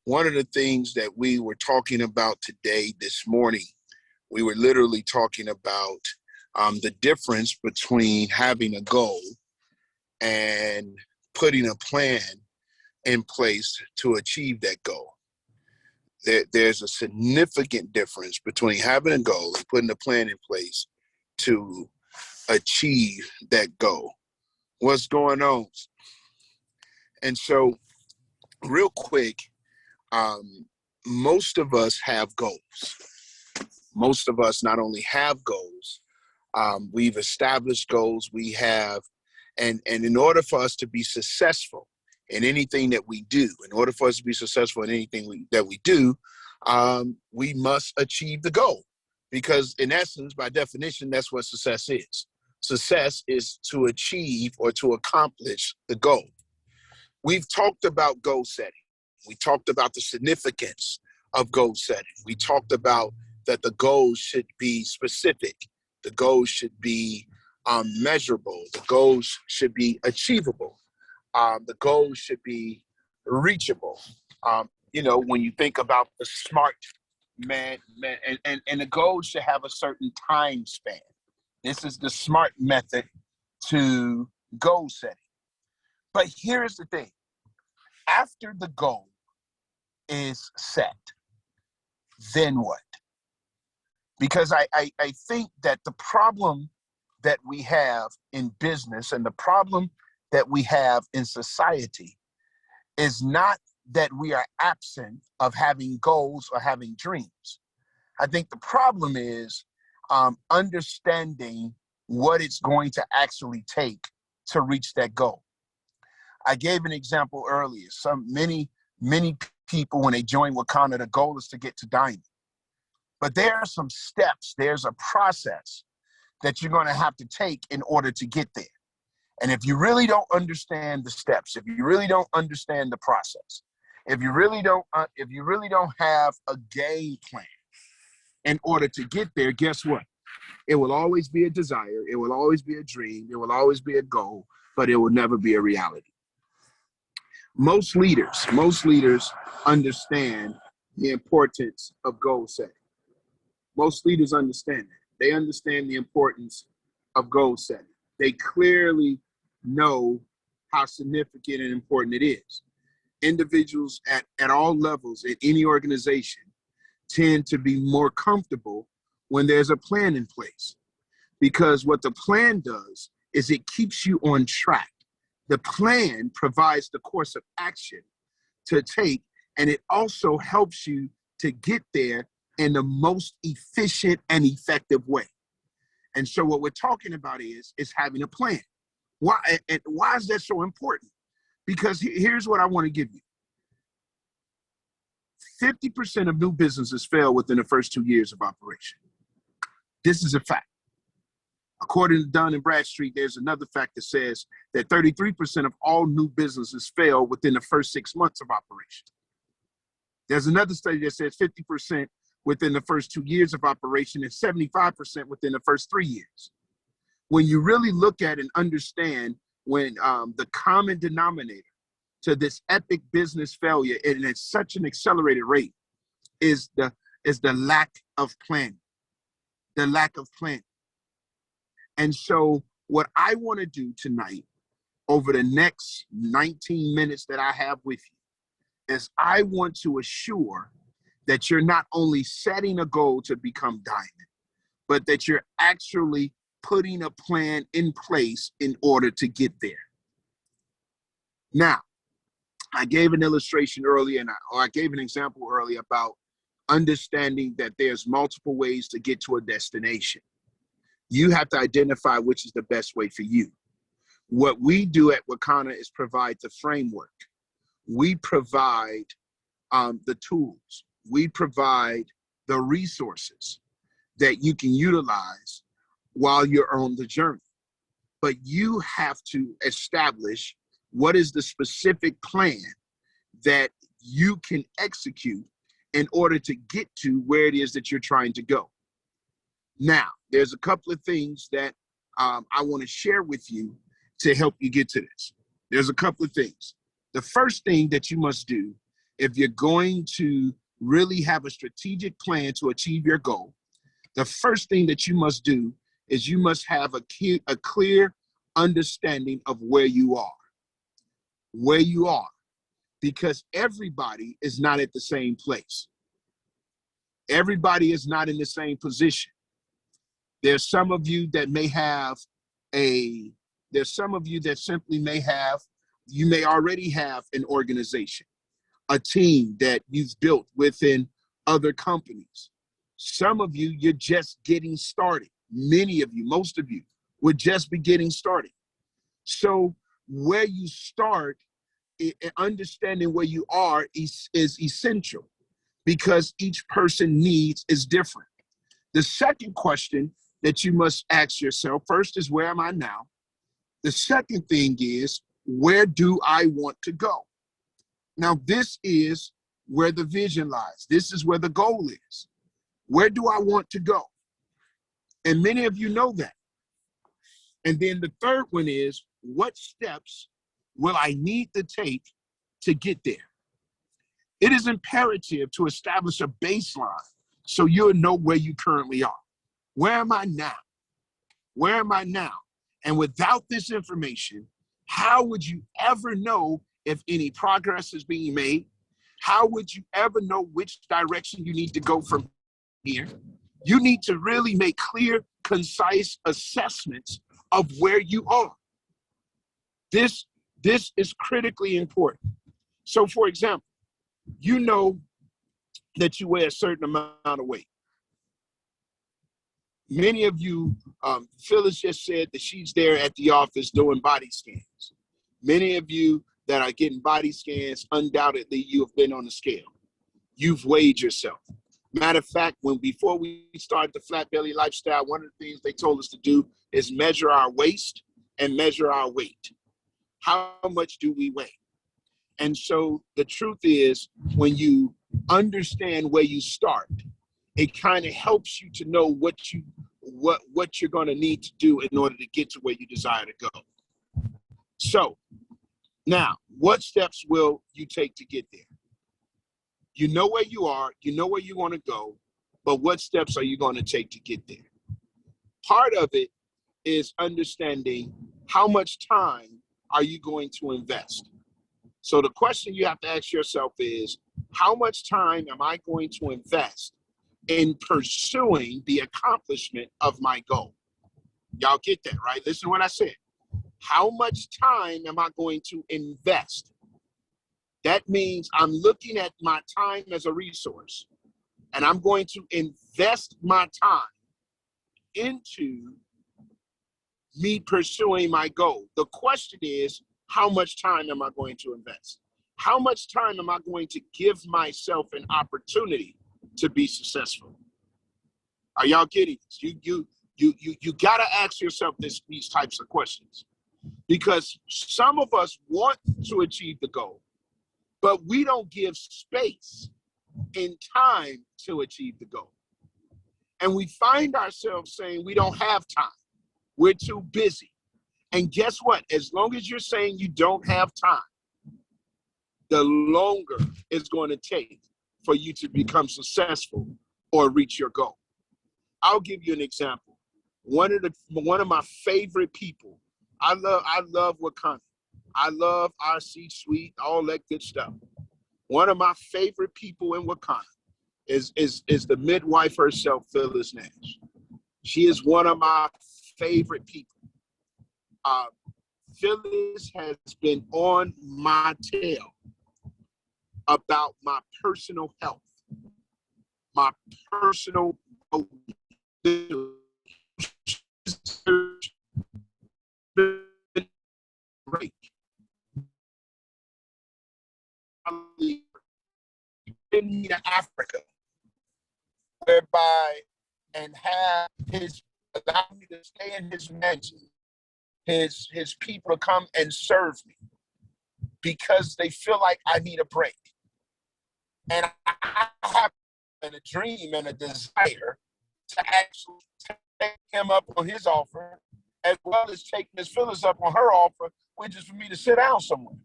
One of the things that we were talking about today, this morning, we were literally talking about the difference between having a goal and putting a plan in place to achieve that goal. There's a significant difference between having a goal and putting a plan in place to achieve that goal. What's going on? And so, real quick, most of us have goals. Most of us not only have goals, we've established goals. We have, and in order for us to be successful in anything that we do, that we do, we must achieve the goal. Because in essence, by definition, that's what success is. Success is to achieve or to accomplish the goal. We've talked about goal setting. We talked about the significance of goal setting. We talked about that the goals should be specific. The goals should be measurable. The goals should be achievable. The goals should be reachable. When you think about the SMART man and the goals should have a certain time span. This is the SMART method to goal setting. But here's the thing. After the goal is set, then what? Because I think that the problem that we have in business and the problem that we have in society is not that we are absent of having goals or having dreams. I think the problem is understanding what it's going to actually take to reach that goal. I gave an example earlier. Many people, when they join Wakanda, the goal is to get to diamond. But there are some steps, there's a process that you're going to have to take in order to get there. And if you really don't understand the steps, if you really don't understand the process, if you really don't have a game plan in order to get there, guess what? It will always be a desire. It will always be a dream. It will always be a goal, but it will never be a reality. Most leaders understand the importance of goal setting. Most leaders understand that. They understand the importance of goal setting. They clearly know how significant and important it is. Individuals at all levels in any organization tend to be more comfortable when there's a plan in place. Because what the plan does is it keeps you on track. The plan provides the course of action to take, and it also helps you to get there in the most efficient and effective way. And so what we're talking about is having a plan. Why is that so important? Because here's what I want to give you. 50% of new businesses fail within the first 2 years of operation. This is a fact. According to Dun & Bradstreet, there's another fact that says that 33% of all new businesses fail within the first 6 months of operation. There's another study that says 50% within the first 2 years of operation and 75% within the first 3 years. When you really look at and understand when the common denominator to this epic business failure, and at such an accelerated rate, is the lack of planning. The lack of planning. And so what I want to do tonight, over the next 19 minutes that I have with you, is I want to assure that you're not only setting a goal to become diamond, but that you're actually putting a plan in place in order to get there. Now, I gave an illustration earlier, I gave an example earlier about understanding that there's multiple ways to get to a destination. You have to identify which is the best way for you. What we do at Wakanda is provide the framework. We provide the tools. We provide the resources that you can utilize while you're on the journey. But you have to establish what is the specific plan that you can execute in order to get to where it is that you're trying to go. Now, there's a couple of things that I want to share with you to help you get to this. There's a couple of things. The first thing that you must do If you're going to really have a strategic plan to achieve your goal, the first thing that you must do is you must have a clear understanding of where you are, because everybody is not at the same place. Everybody is not in the same position. There's some of you that you may already have an organization, a team that you've built within other companies. Some of you, you're just getting started. Many of you, most of you, would just be getting started. So where you start, understanding where you are is essential, because each person needs is different. The second question that you must ask yourself, first is, where am I now? The second thing is, where do I want to go? Now, this is where the vision lies. This is where the goal is. Where do I want to go? And many of you know that. And then the third one is, what steps will I need to take to get there? It is imperative to establish a baseline so you'll know where you currently are. Where am I now? Where am I now? And without this information, how would you ever know if any progress is being made? How would you ever know which direction you need to go from here? You need to really make clear, concise assessments of where you are. This is critically important. So, for example, you know that you weigh a certain amount of weight. Many of you, Phyllis just said that she's there at the office doing body scans. Many of you that are getting body scans, undoubtedly you have been on the scale. You've weighed yourself. Matter of fact, before we started the Flat Belly Lifestyle, one of the things they told us to do is measure our waist and measure our weight. How much do we weigh? And so the truth is, when you understand where you start, it kind of helps you to know what you're going to need to do in order to get to where you desire to go. So now, what steps will you take to get there? You know where you are, you know where you want to go, but what steps are you going to take to get there? Part of it is understanding how much time are you going to invest. So the question you have to ask yourself is, how much time am I going to invest in pursuing the accomplishment of my goal? Y'all get that, right? Listen to what I said. How much time am I going to invest? That means I'm looking at my time as a resource, and I'm going to invest my time into me pursuing my goal. The question is, how much time am I going to invest? How much time am I going to give myself an opportunity to be successful? Are y'all getting this? You gotta ask yourself these types of questions, because some of us want to achieve the goal, but we don't give space and time to achieve the goal. And we find ourselves saying we don't have time. We're too busy. And guess what? As long as you're saying you don't have time, the longer it's going to take for you to become successful or reach your goal. I'll give you an example. One of my favorite people. I love Wakanda. I love our C-suite, all that good stuff. One of my favorite people in Wakanda is the midwife herself, Phyllis Nash. She is one of my favorite people. Phyllis has been on my tail about my personal health, my personal great. In me to Africa, whereby and have allow me to stay in his mansion, his people to come and serve me because they feel like I need a break. And I have a dream and a desire to actually take him up on his offer, as well as take Miss Phyllis up on her offer, which is for me to sit down somewhere.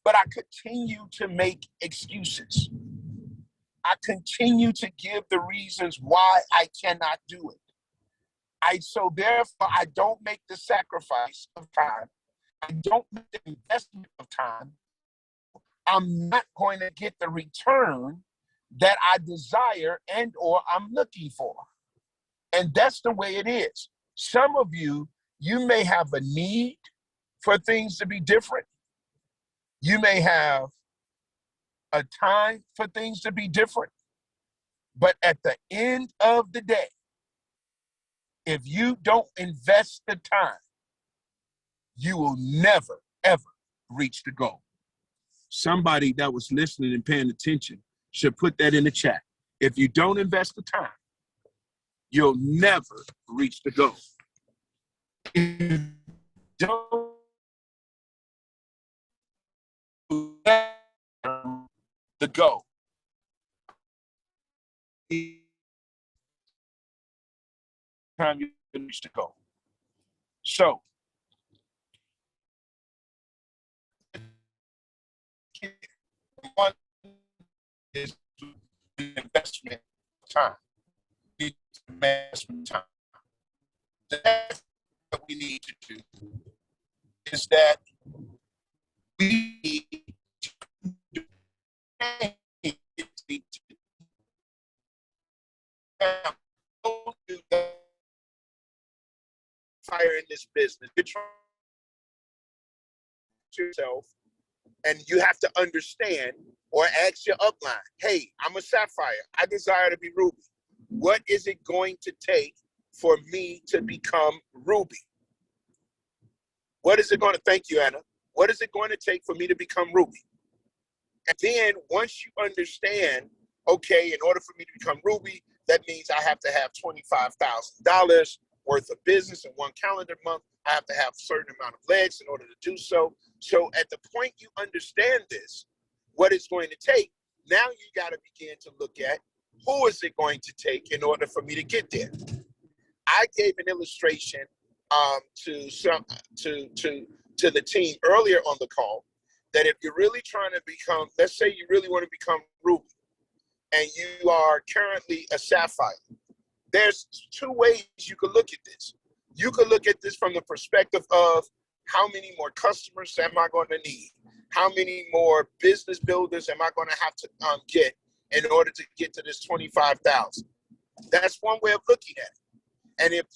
but I continue to make excuses. I continue to give the reasons why I cannot do it. So therefore, I don't make the sacrifice of time. I don't make the investment of time. I'm not going to get the return that I desire and or I'm looking for. And that's the way it is. Some of you may have a need for things to be different. You may have a time for things to be different. But at the end of the day, if you don't invest the time, you will never, ever reach the goal. Somebody that was listening and paying attention should put that in the chat. If you don't invest the time, you'll never reach the goal. If you don't the goal. Time you reach the goal. So, one is investment time. Investment time. That's what we need to do. Is that we need to fire in this business. You try yourself, and you have to understand or ask your upline, hey, I'm a Sapphire. I desire to be Ruby. What is it going to take for me to become Ruby? What is it going to, thank you, Anna. What is it going to take for me to become Ruby? And then once you understand, okay, in order for me to become Ruby, that means I have to have $25,000 worth of business in one calendar month. I have to have a certain amount of legs in order to do so. So at the point you understand this, what it's going to take, now you got to begin to look at who is it going to take in order for me to get there. I gave an illustration to the team earlier on the call that if you're really trying to become, let's say you really want to become Ruby and you are currently a Sapphire, there's two ways you could look at this. You could look at this from the perspective of how many more customers am I going to need? How many more business builders am I going to have to get in order to get to this 25,000? That's one way of looking at it. And if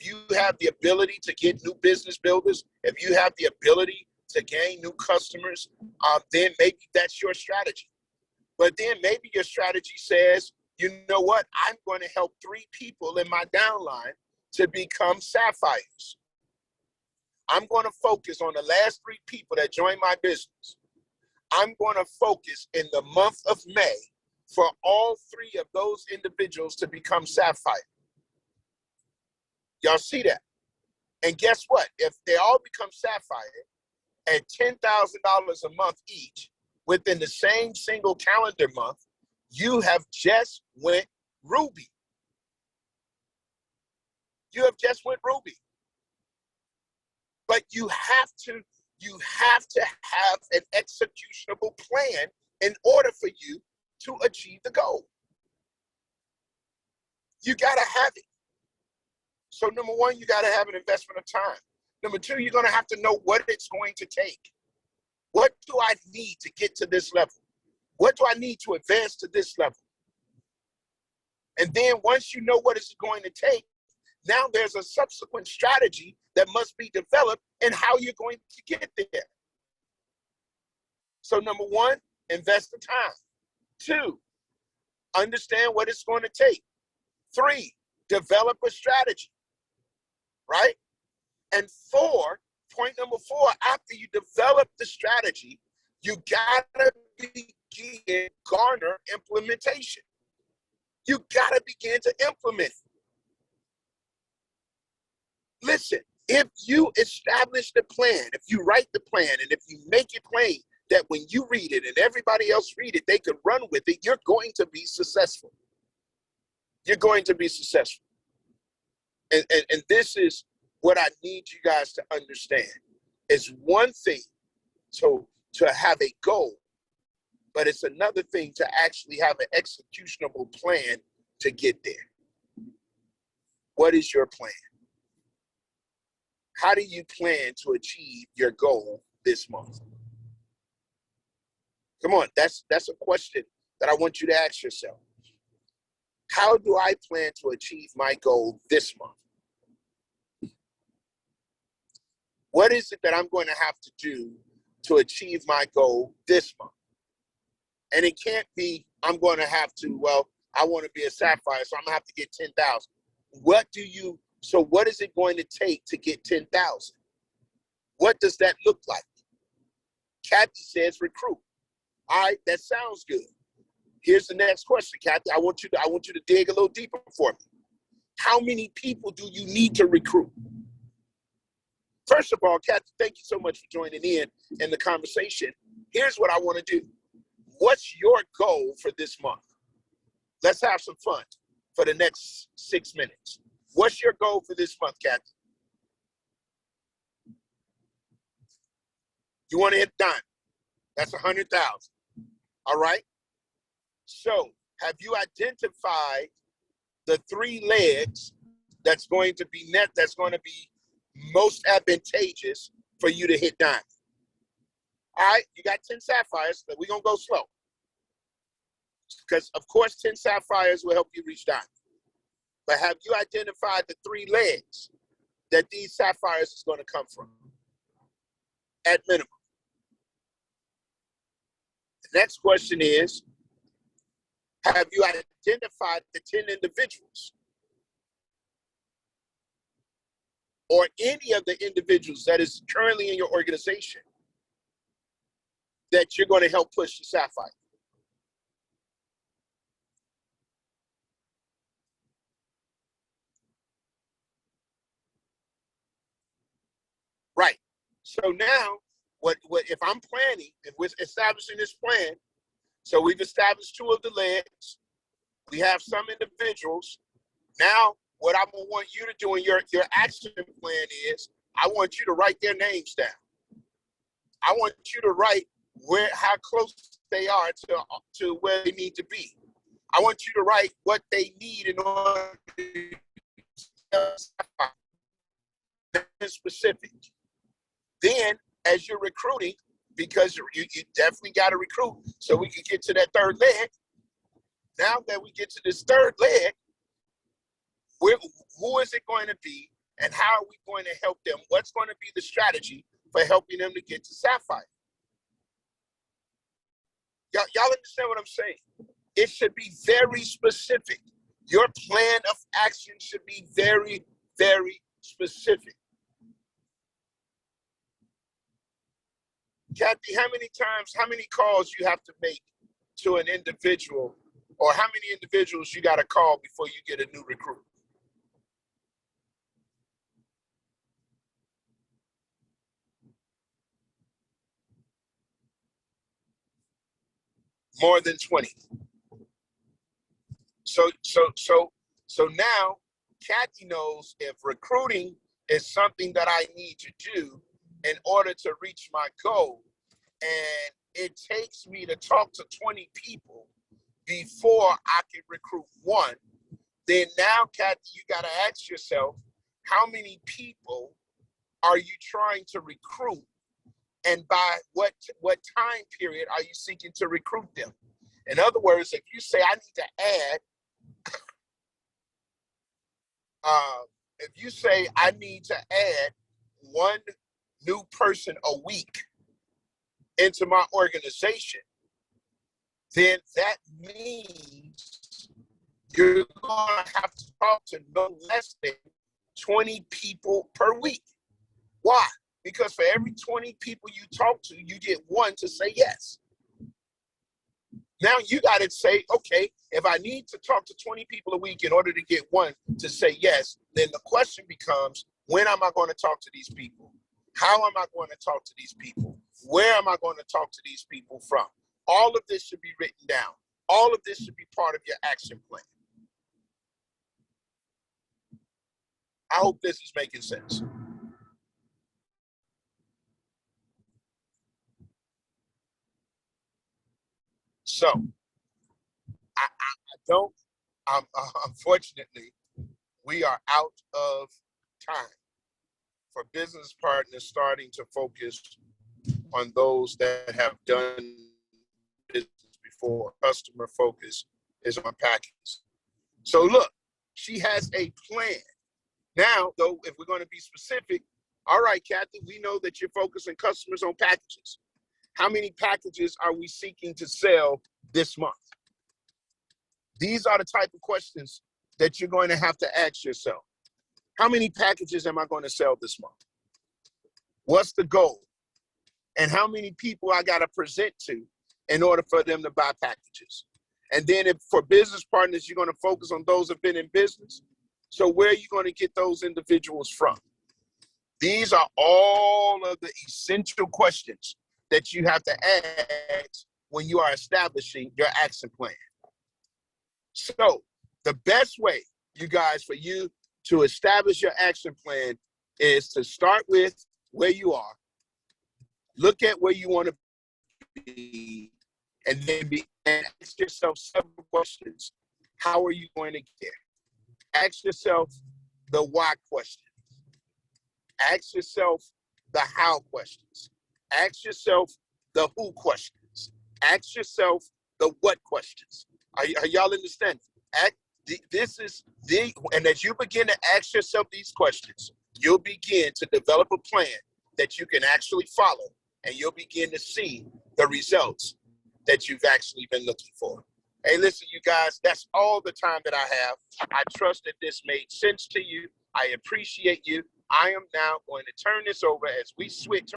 you have the ability to get new business builders, if you have the ability to gain new customers, then maybe that's your strategy. But then maybe your strategy says, you know what? I'm going to help 3 people in my downline to become Sapphires. I'm going to focus on the last 3 people that join my business. I'm going to focus in the month of May for all 3 of those individuals to become Sapphire. Y'all see that? And guess what? If they all become Sapphire at $10,000 a month each within the same single calendar month, you have just went Ruby. You have just went Ruby. But you have to have an executable plan in order for you to achieve the goal. You got to have it. So number 1, you got to have an investment of time. Number 2, you're going to have to know what it's going to take. What do I need to get to this level? What do I need to advance to this level? And then once you know what it's going to take, now there's a subsequent strategy that must be developed and how you're going to get there. So number 1, invest the time. 2, understand what it's going to take. 3, develop a strategy, right? And 4, point number 4, after you develop the strategy, you gotta begin garner implementation. You gotta begin to implement it. Listen, if you establish the plan, if you write the plan, and if you make it plain that when you read it and everybody else read it, they can run with it, you're going to be successful. You're going to be successful. And this is what I need you guys to understand. It's one thing to have a goal, but it's another thing to actually have an executionable plan to get there. What is your plan? How do you plan to achieve your goal this month? Come on, that's a question that I want you to ask yourself. How do I plan to achieve my goal this month? What is it that I'm going to have to do to achieve my goal this month? And it can't be, I'm going to have to, well, I want to be a sapphire, so I'm going to have to get 10,000. So what is it going to take to get 10,000? What does that look like? Kathy says recruit. All right, that sounds good. Here's the next question, Kathy. I want you to dig a little deeper for me. How many people do you need to recruit? First of all, Kathy, thank you so much for joining in the conversation. Here's what I want to do. What's your goal for this month? Let's have some fun for the next 6 minutes. What's your goal for this month, Kathy? You want to hit done. That's 100,000. All right. So have you identified the 3 legs that's going to be most advantageous for you to hit diamond? All right, you got 10 sapphires, but we're going to go slow. Because, of course, 10 sapphires will help you reach diamond. But have you identified the 3 legs that these sapphires is going to come from? At minimum. The next question is, have you identified the 10 individuals or any of the individuals that is currently in your organization that you're going to help push the sapphire? Right. So now, what if I'm planning, if we're establishing this plan, so we've established 2 of the legs, we have some individuals. Now, what I want you to do in your action plan is, I want you to write their names down. I want you to write how close they are to where they need to be. I want you to write what they need in order to be specific. Then, as you're recruiting, because you definitely got to recruit so we can get to that 3rd leg. Now that we get to this 3rd leg, who is it going to be and how are we going to help them? What's going to be the strategy for helping them to get to sapphire? Y'all understand what I'm saying? It should be very specific. Your plan of action should be very, very specific. Kathy, how many calls you have to make to an individual, or how many individuals you got to call before you get a new recruit? More than 20. So now Kathy knows if recruiting is something that I need to do in order to reach my goal, and it takes me to talk to 20 people before I can recruit 1, then now, Kathy, you got to ask yourself, how many people are you trying to recruit, and by what time period are you seeking to recruit them? In other words, if you say I need to add, if you say I need to add 1 new person a week into my organization, then that means you're going to have to talk to no less than 20 people per week. Why? Because for every 20 people you talk to, you get 1 to say yes. Now you got to say, okay, if I need to talk to 20 people a week in order to get 1 to say yes, then the question becomes, when am I going to talk to these people? How am I going to talk to these people? Where am I going to talk to these people from? All of this should be written down. All of this should be part of your action plan. I hope this is making sense. So I don't, unfortunately, we are out of time for business partners starting to focus on those that have done business before. Customer focus is on packages. So look, she has a plan. Now, though, if we're going to be specific, all right, Kathy, we know that you're focusing customers on packages. How many packages are we seeking to sell this month? These are the type of questions that you're going to have to ask yourself. How many packages am I going to sell this month? What's the goal? And how many people I got to present to in order for them to buy packages? And then if for business partners, you're going to focus on those who have been in business. So where are you going to get those individuals from? These are all of the essential questions that you have to ask when you are establishing your action plan. So the best way, you guys, for you to establish your action plan is to start with where you are, look at where you want to be, and then ask yourself several questions. How are you going to get there? Ask yourself the why questions. Ask yourself the how questions. Ask yourself the who questions. Ask yourself the what questions. Are y'all understanding? This is and as you begin to ask yourself these questions, you'll begin to develop a plan that you can actually follow, and you'll begin to see the results that you've actually been looking for. Hey, listen, you guys, that's all the time that I have. I trust that this made sense to you. I appreciate you. I am now going to turn this over as we switch